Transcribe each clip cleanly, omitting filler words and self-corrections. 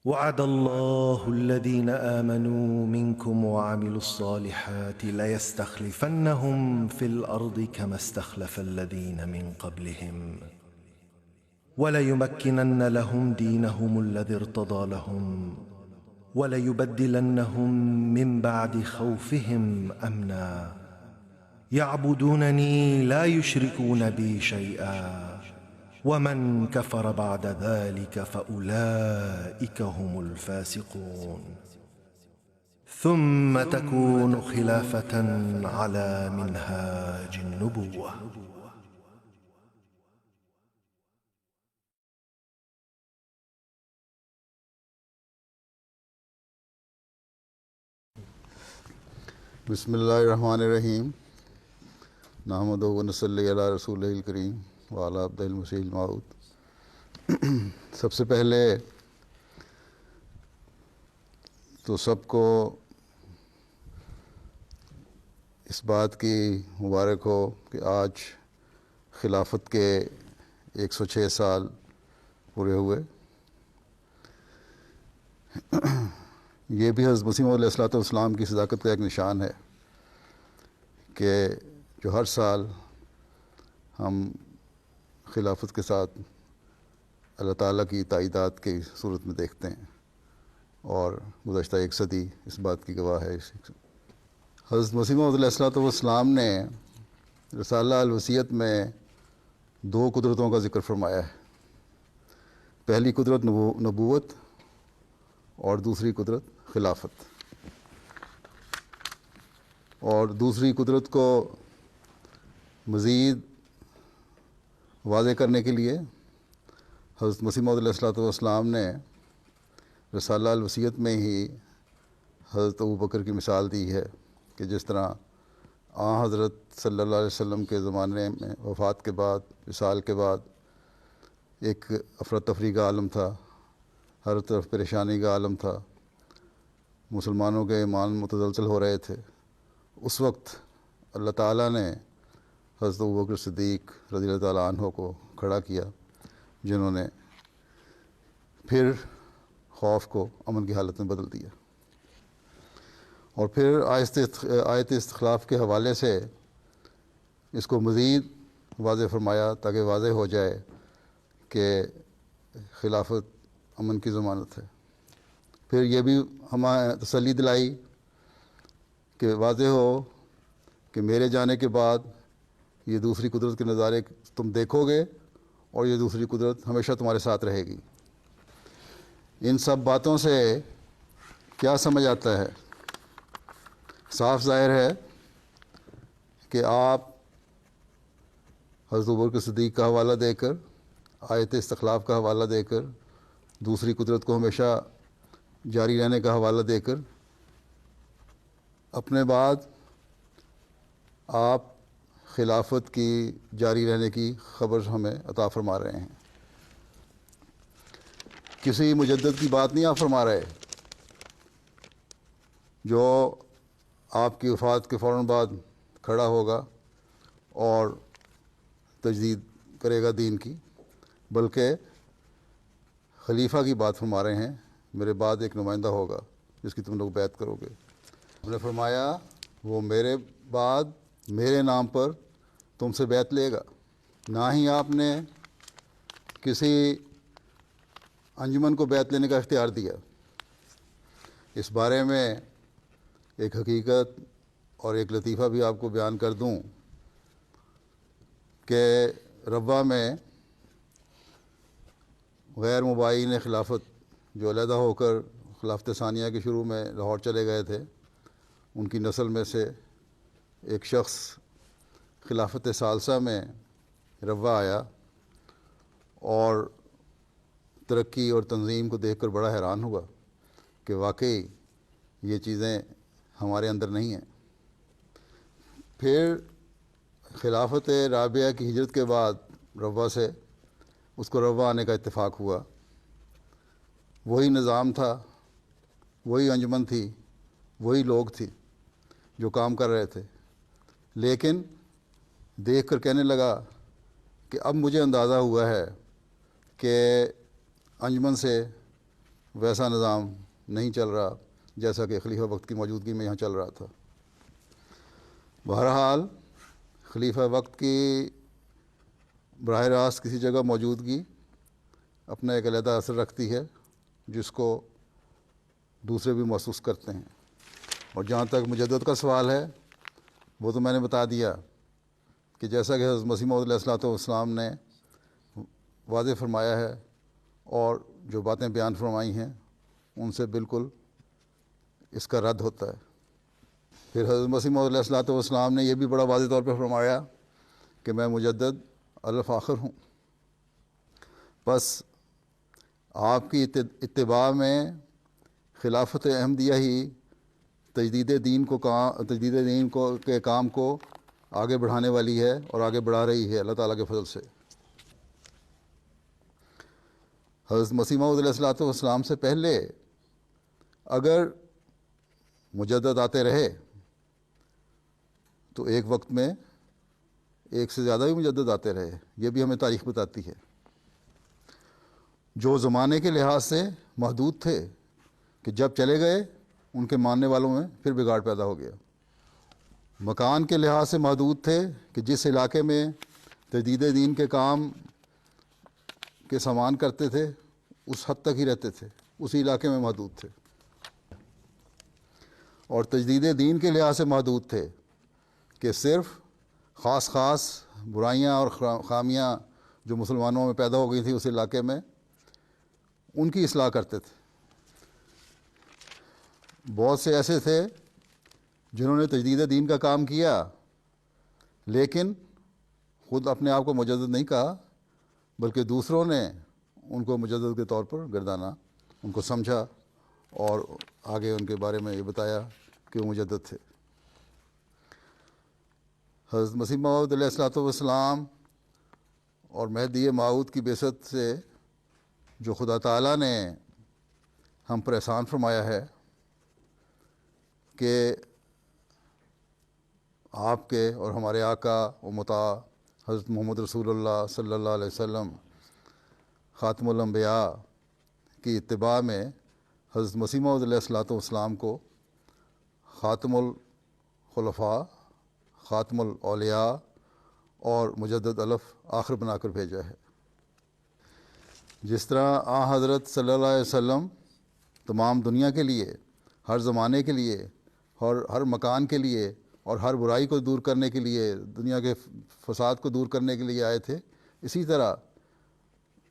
وعد الله الذين آمنوا منكم وعملوا الصالحات ليستخلفنهم في الأرض كما استخلف الذين من قبلهم وليمكنن لهم دينهم الذي ارتضى لهم وليبدلنهم من بعد خوفهم أمنا يعبدونني لا يشركون بي شيئا ومن كفر بعد ذلك فأولئك هم الفاسقون ثم تكون خلافة على منهاج النبوة. بسم اللہ الرحمن الرحیم نحمدہ و نصلی علی رسولہ الکریم وعلی عبدہ المسیح الموعود۔ سب سے پہلے تو سب کو اس بات کی مبارک ہو کہ آج خلافت کے 106 سال پورے ہوئے۔ یہ بھی حضرت مسیح موعود علیہ الصلوۃ والسلام کی صداقت کا ایک نشان ہے کہ جو ہر سال ہم خلافت کے ساتھ اللہ تعالیٰ کی تائیدات کی صورت میں دیکھتے ہیں، اور گزشتہ 1 صدی اس بات کی گواہ ہے۔ حضرت مسیح موعود علیہ الصلوۃ والسلام نے رسالہ الوصیت میں 2 قدرتوں کا ذکر فرمایا ہے۔ پہلی قدرت نبوت اور دوسری قدرت خلافت، اور دوسری قدرت کو مزید واضح کرنے کے لیے حضرت مسیح موعود علیہ الصلوۃ والسلام نے رسالہ الوصیت میں ہی حضرت ابوبکر کی مثال دی ہے کہ جس طرح حضرت صلی اللہ علیہ وسلم کے زمانے میں وفات کے بعد، وصال کے بعد ایک افراتفری کا عالم تھا، ہر طرف پریشانی کا عالم تھا، مسلمانوں کے ایمان متزلزل ہو رہے تھے۔ اس وقت اللہ تعالیٰ نے حضرت ابوبکر صدیق رضی اللہ تعالیٰ عنہ کو کھڑا کیا، جنہوں نے پھر خوف کو امن کی حالت میں بدل دیا، اور پھر آیت استخلاف کے حوالے سے اس کو مزید واضح فرمایا تاکہ واضح ہو جائے کہ خلافت امن کی ضمانت ہے۔ پھر یہ بھی ہمیں تسلی دلائی کہ واضح ہو کہ میرے جانے کے بعد یہ دوسری قدرت کے نظارے تم دیکھو گے، اور یہ دوسری قدرت ہمیشہ تمہارے ساتھ رہے گی۔ ان سب باتوں سے کیا سمجھ آتا ہے؟ صاف ظاہر ہے کہ آپ حضرت ابوبکر صدیق کا حوالہ دے کر، آیت استخلاف کا حوالہ دے کر، دوسری قدرت کو ہمیشہ جاری رہنے کا حوالہ دے کر، اپنے بعد آپ خلافت کی جاری رہنے کی خبر ہمیں عطا فرما رہے ہیں۔ کسی مجدد کی بات نہیں آپ فرما رہے جو آپ کی وفات کے فوراً بعد کھڑا ہوگا اور تجدید کرے گا دین کی، بلکہ خلیفہ کی بات فرما رہے ہیں۔ میرے بعد ایک نمائندہ ہوگا جس کی تم لوگ بیعت کرو گے۔ آپ نے فرمایا وہ میرے بعد میرے نام پر تم سے بیعت لے گا۔ نہ ہی آپ نے کسی انجمن کو بیعت لینے کا اختیار دیا۔ اس بارے میں ایک حقیقت اور ایک لطیفہ بھی آپ کو بیان کر دوں کہ ربوہ میں غیر مباین خلافت جو علیحدہ ہو کر خلافت ثانیہ کے شروع میں لاہور چلے گئے تھے، ان کی نسل میں سے ایک شخص خلافت ثالثہ میں ربوہ آیا، اور ترقی اور تنظیم کو دیکھ کر بڑا حیران ہوا کہ واقعی یہ چیزیں ہمارے اندر نہیں ہیں۔ پھر خلافت رابعہ کی ہجرت کے بعد ربوہ سے اس کو ربوہ آنے کا اتفاق ہوا۔ وہی نظام تھا، وہی انجمن تھی، وہی لوگ تھی جو کام کر رہے تھے، لیکن دیکھ کر کہنے لگا کہ اب مجھے اندازہ ہوا ہے کہ انجمن سے ویسا نظام نہیں چل رہا جیسا کہ خلیفہ وقت کی موجودگی میں یہاں چل رہا تھا۔ بہرحال خلیفہ وقت کی براہ راست کسی جگہ موجودگی اپنا ایک علیحدہ اثر رکھتی ہے جس کو دوسرے بھی محسوس کرتے ہیں۔ اور جہاں تک مجدد کا سوال ہے وہ تو میں نے بتا دیا کہ جیسا کہ حضرت مسیح موعود علیہ الصلوۃ والسلام نے واضح فرمایا ہے اور جو باتیں بیان فرمائی ہیں ان سے بالکل اس کا رد ہوتا ہے۔ پھر حضرت مسیح موعود علیہ الصلوۃ والسلام نے یہ بھی بڑا واضح طور پہ فرمایا کہ میں مجدد الفاخر ہوں، بس آپ کی اتباع میں خلافت احمدیہ ہی تجدید دین کے کام کو آگے بڑھانے والی ہے اور آگے بڑھا رہی ہے اللہ تعالیٰ کے فضل سے۔ حضرت مسیح موعود علیہ الصلوۃ والسلام سے پہلے اگر مجدد آتے رہے تو ایک وقت میں ایک سے زیادہ بھی مجدد آتے رہے، یہ بھی ہمیں تاریخ بتاتی ہے، جو زمانے کے لحاظ سے محدود تھے کہ جب چلے گئے ان کے ماننے والوں میں پھر بگاڑ پیدا ہو گیا، مکان کے لحاظ سے محدود تھے کہ جس علاقے میں تجدید دین کے کام کے سامان کرتے تھے اس حد تک ہی رہتے تھے، اسی علاقے میں محدود تھے، اور تجدید دین کے لحاظ سے محدود تھے کہ صرف خاص برائیاں اور خامیاں جو مسلمانوں میں پیدا ہو گئی تھیں اس علاقے میں ان کی اصلاح کرتے تھے۔ بہت سے ایسے تھے جنہوں نے تجدید دین کا کام کیا لیکن خود اپنے آپ کو مجدد نہیں کہا، بلکہ دوسروں نے ان کو مجدد کے طور پر گردانا، ان کو سمجھا اور آگے ان کے بارے میں یہ بتایا کہ وہ مجدد تھے۔ حضرت مسیح موعود علیہ الصلوۃ والسلام اور مہدی موعود کی بعثت سے جو خدا تعالیٰ نے ہم پر احسان فرمایا ہے کہ آپ کے اور ہمارے آقا و مطاع حضرت محمد رسول اللہ صلی اللہ علیہ وسلم خاتم الانبیاء کی اتباع میں حضرت مسیح موعود علیہ الصلوۃ والسلام کو خاتم الخلفاء، خاتم الاولیاء اور مجدد الف آخر بنا کر بھیجا ہے۔ جس طرح حضرت صلی اللہ علیہ وسلم تمام دنیا کے لیے، ہر زمانے کے لیے اور ہر مکان کے لیے اور ہر برائی کو دور کرنے کے لیے، دنیا کے فساد کو دور کرنے کے لیے آئے تھے، اسی طرح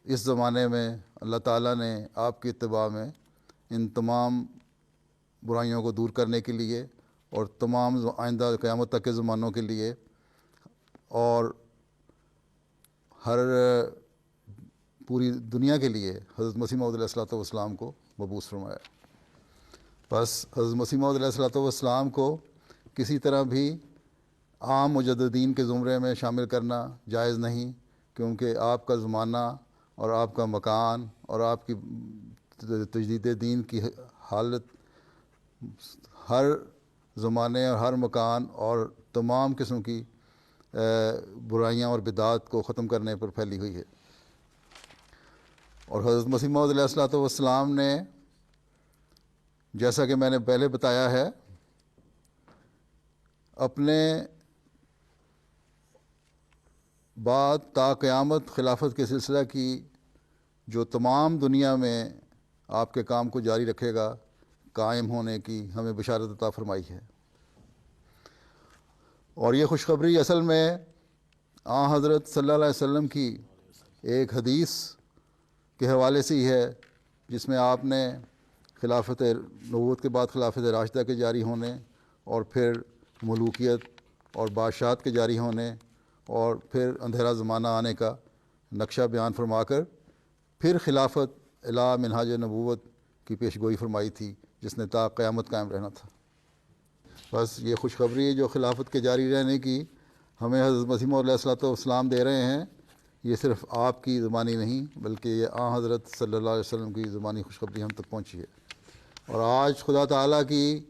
اس زمانے میں اللہ تعالیٰ نے آپ کی اتباع میں ان تمام برائیوں کو دور کرنے کے لیے اور تمام آئندہ قیامت تک کے زمانوں کے لیے اور ہر پوری دنیا کے لیے حضرت مسیح موعود علیہ الصلوۃ والسلام کو مبعوث فرمایا۔ بس حضرت مسیح موعود علیہ الصلوۃ والسلام کو کسی طرح بھی عام مجددین کے زمرے میں شامل کرنا جائز نہیں، کیونکہ آپ کا زمانہ اور آپ کا مکان اور آپ کی تجدید دین کی حالت ہر زمانے اور ہر مکان اور تمام قسم کی برائیاں اور بدعات کو ختم کرنے پر پھیلی ہوئی ہے۔ اور حضرت مسیح موعود علیہ الصلوۃ والسلام نے جیسا کہ میں نے پہلے بتایا ہے اپنے بعد تا قیامت خلافت کے سلسلہ کی جو تمام دنیا میں آپ کے کام کو جاری رکھے گا قائم ہونے کی ہمیں بشارت عطا فرمائی ہے۔ اور یہ خوشخبری اصل میں حضرت صلی اللہ علیہ وسلم کی ایک حدیث کے حوالے سے ہی ہے جس میں آپ نے خلافت نبوت کے بعد خلافت راشدہ کے جاری ہونے اور پھر ملوکیت اور بادشاہت کے جاری ہونے اور پھر اندھیرا زمانہ آنے کا نقشہ بیان فرما کر پھر خلافت الی منہاج نبوت کی پیشگوئی فرمائی تھی جس نے تا قیامت قائم رہنا تھا۔ بس یہ خوشخبری جو خلافت کے جاری رہنے کی ہمیں حضرت مسیح موعود علیہ الصلوۃ والسلام دے رہے ہیں، یہ صرف آپ کی زبانی نہیں بلکہ یہ حضرت صلی اللہ علیہ وسلم کی زبانی خوشخبری ہم تک پہنچی ہے۔ اور آج خدا تعالیٰ کی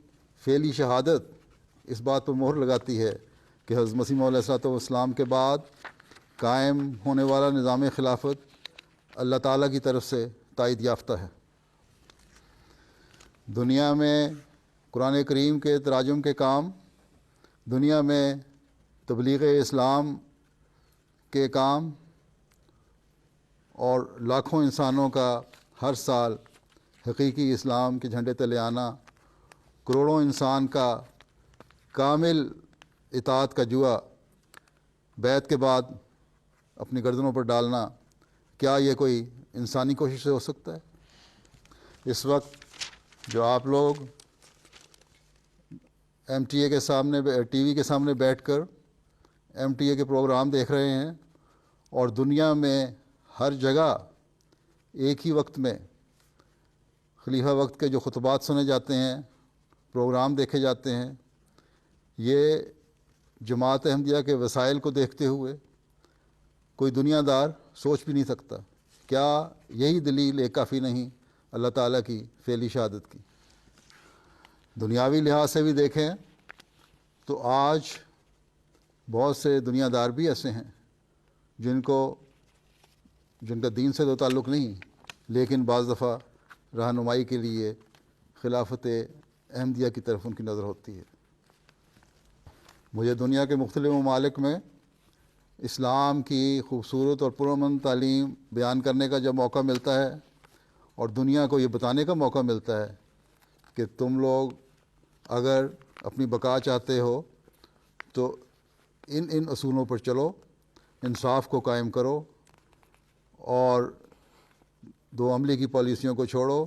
فعلی شہادت اس بات پر مہر لگاتی ہے کہ حضرت مسیح موعود علیہ الصلوۃ والسلام کے بعد قائم ہونے والا نظام خلافت اللہ تعالیٰ کی طرف سے تائید یافتہ ہے۔ دنیا میں قرآن کریم کے تراجم کے کام، دنیا میں تبلیغ اسلام کے کام، اور لاکھوں انسانوں کا ہر سال حقیقی اسلام کے جھنڈے تلے آنا، کروڑوں انسان کا کامل اطاعت کا جوا بیعت کے بعد اپنی گردنوں پر ڈالنا، کیا یہ کوئی انسانی کوشش سے ہو سکتا ہے؟ اس وقت جو آپ لوگ ایم ٹی اے کے سامنے، ٹی وی کے سامنے بیٹھ کر ایم ٹی اے کے پروگرام دیکھ رہے ہیں، اور دنیا میں ہر جگہ ایک ہی وقت میں خلیفہ وقت کے جو خطبات سنے جاتے ہیں، پروگرام دیکھے جاتے ہیں، یہ جماعت احمدیہ کے وسائل کو دیکھتے ہوئے کوئی دنیا دار سوچ بھی نہیں سکتا، کیا یہی دلیل ایک کافی نہیں اللہ تعالیٰ کی فعلی شہادت کی؟ دنیاوی لحاظ سے بھی دیکھیں تو آج بہت سے دنیا دار بھی ایسے ہیں جن کا دین سے تو تعلق نہیں، لیکن بعض دفعہ رہنمائی کے لیے خلافت احمدیہ کی طرف ان کی نظر ہوتی ہے۔ مجھے دنیا کے مختلف ممالک میں اسلام کی خوبصورت اور پرامن تعلیم بیان کرنے کا جب موقع ملتا ہے، اور دنیا کو یہ بتانے کا موقع ملتا ہے کہ تم لوگ اگر اپنی بقا چاہتے ہو تو ان اصولوں پر چلو، انصاف کو قائم کرو، اور دو عملی کی پالیسیوں کو چھوڑو،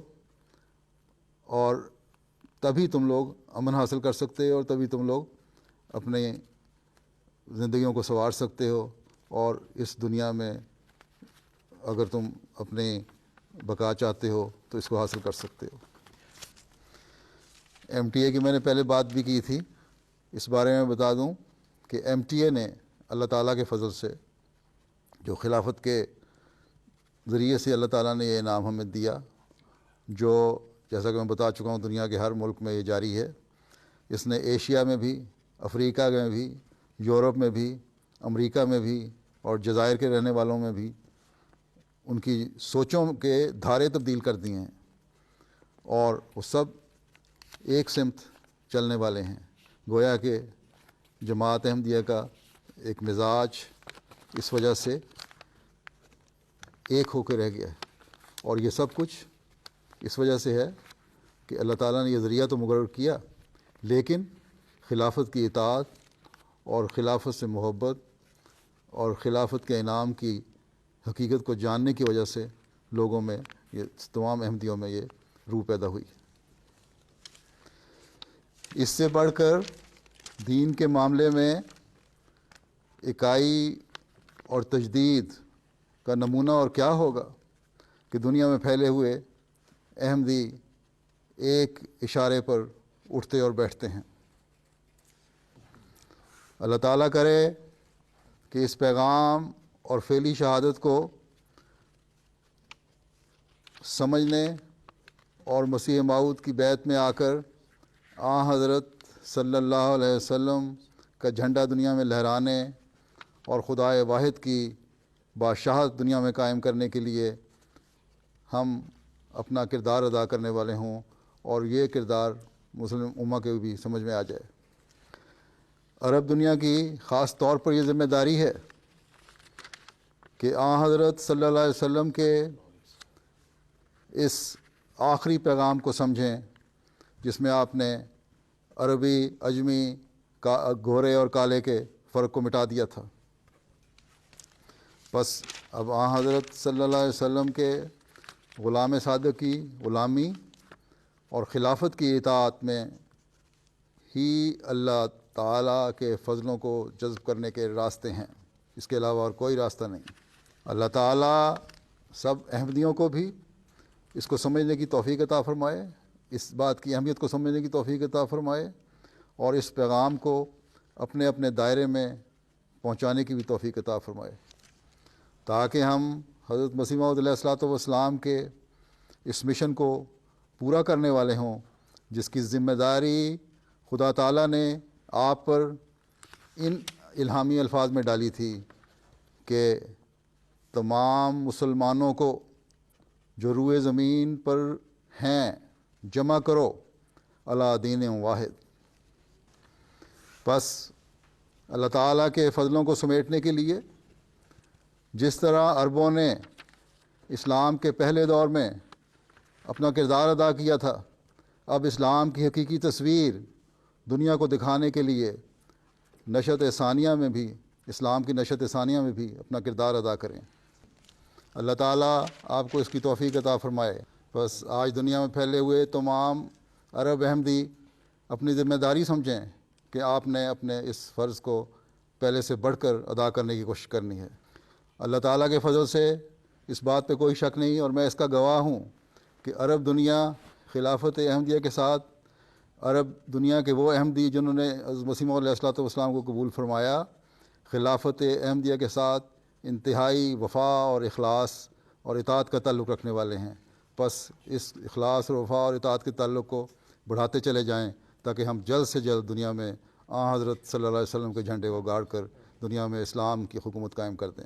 اور تبھی تم لوگ امن حاصل کر سکتے ہو، اور تبھی تم لوگ اپنے زندگیوں کو سنوار سکتے ہو، اور اس دنیا میں اگر تم اپنی بقا چاہتے ہو تو اس کو حاصل کر سکتے ہو۔ ایم ٹی اے کی میں نے پہلے بات بھی کی تھی، اس بارے میں بتا دوں کہ ایم ٹی اے نے اللہ تعالیٰ کے فضل سے جو خلافت کے ذریعے سے اللہ تعالیٰ نے یہ انعام ہمیں دیا، جو جیسا کہ میں بتا چکا ہوں دنیا کے ہر ملک میں یہ جاری ہے، اس نے ایشیا میں بھی، افریقہ میں بھی، یورپ میں بھی، امریکہ میں بھی، اور جزائر کے رہنے والوں میں بھی ان کی سوچوں کے دھارے تبدیل کر دیے ہیں، اور وہ سب ایک سمت چلنے والے ہیں۔ گویا کہ جماعت احمدیہ کا ایک مزاج اس وجہ سے ایک ہو کے رہ گیا ہے، اور یہ سب کچھ اس وجہ سے ہے کہ اللہ تعالیٰ نے یہ ذریعہ تو مقرر کیا، لیکن خلافت کی اطاعت اور خلافت سے محبت اور خلافت کے انعام کی حقیقت کو جاننے کی وجہ سے لوگوں میں، یہ تمام احمدیوں میں یہ روح پیدا ہوئی۔ اس سے بڑھ کر دین کے معاملے میں اکائی اور تجدید کا نمونہ اور کیا ہوگا کہ دنیا میں پھیلے ہوئے احمدی ایک اشارے پر اٹھتے اور بیٹھتے ہیں۔ اللہ تعالیٰ کرے کہ اس پیغام اور فعلی شہادت کو سمجھنے اور مسیح موعود کی بیعت میں آ کر حضرت صلی اللہ علیہ وسلم کا جھنڈا دنیا میں لہرانے اور خدائے واحد کی بادشاہت دنیا میں قائم کرنے کے لیے ہم اپنا کردار ادا کرنے والے ہوں، اور یہ کردار مسلم امہ کے بھی سمجھ میں آ جائے۔ عرب دنیا کی خاص طور پر یہ ذمہ داری ہے کہ حضرت صلی اللہ علیہ وسلم کے اس آخری پیغام کو سمجھیں جس میں آپ نے عربی، عجمی، گورے اور کالے کے فرق کو مٹا دیا تھا۔ بس اب حضرت صلی اللہ علیہ وسلم کے غلام صادق کی غلامی اور خلافت کی اطاعت میں ہی اللہ تعالیٰ کے فضلوں کو جذب کرنے کے راستے ہیں، اس کے علاوہ اور کوئی راستہ نہیں۔ اللہ تعالیٰ سب احمدیوں کو بھی اس کو سمجھنے کی توفیق عطا فرمائے، اس بات کی اہمیت کو سمجھنے کی توفیق عطا فرمائے، اور اس پیغام کو اپنے اپنے دائرے میں پہنچانے کی بھی توفیق عطا فرمائے، تاکہ ہم حضرت مسیح موعود علیہ الصلوۃ والسلام کے اس مشن کو پورا کرنے والے ہوں جس کی ذمہ داری خدا تعالیٰ نے آپ پر ان الہامی الفاظ میں ڈالی تھی کہ تمام مسلمانوں کو جو روئے زمین پر ہیں، جمع کرو علی دین واحد۔ بس اللہ تعالیٰ کے فضلوں کو سمیٹنے کے لیے جس طرح عربوں نے اسلام کے پہلے دور میں اپنا کردار ادا کیا تھا، اب اسلام کی حقیقی تصویر دنیا کو دکھانے کے لیے نشت ثانیہ میں بھی، اسلام کی نشت ثانیہ میں بھی اپنا کردار ادا کریں۔ اللہ تعالیٰ آپ کو اس کی توفیق عطا فرمائے۔ بس آج دنیا میں پھیلے ہوئے تمام عرب احمدی اپنی ذمہ داری سمجھیں کہ آپ نے اپنے اس فرض کو پہلے سے بڑھ کر ادا کرنے کی کوشش کرنی ہے۔ اللہ تعالیٰ کے فضل سے اس بات پہ کوئی شک نہیں، اور میں اس کا گواہ ہوں کہ عرب دنیا خلافت احمدیہ کے ساتھ، عرب دنیا کے وہ احمدی جنہوں نے حضرت مسیح موعود علیہ السلام کو قبول فرمایا، خلافت احمدیہ کے ساتھ انتہائی وفا اور اخلاص اور اطاعت کا تعلق رکھنے والے ہیں۔ بس اس اخلاص اور وفا اور اطاعت کے تعلق کو بڑھاتے چلے جائیں تاکہ ہم جلد سے جلد دنیا میں حضرت صلی اللہ علیہ وسلم کے جھنڈے کو گاڑ کر دنیا میں اسلام کی حکومت قائم کر دیں۔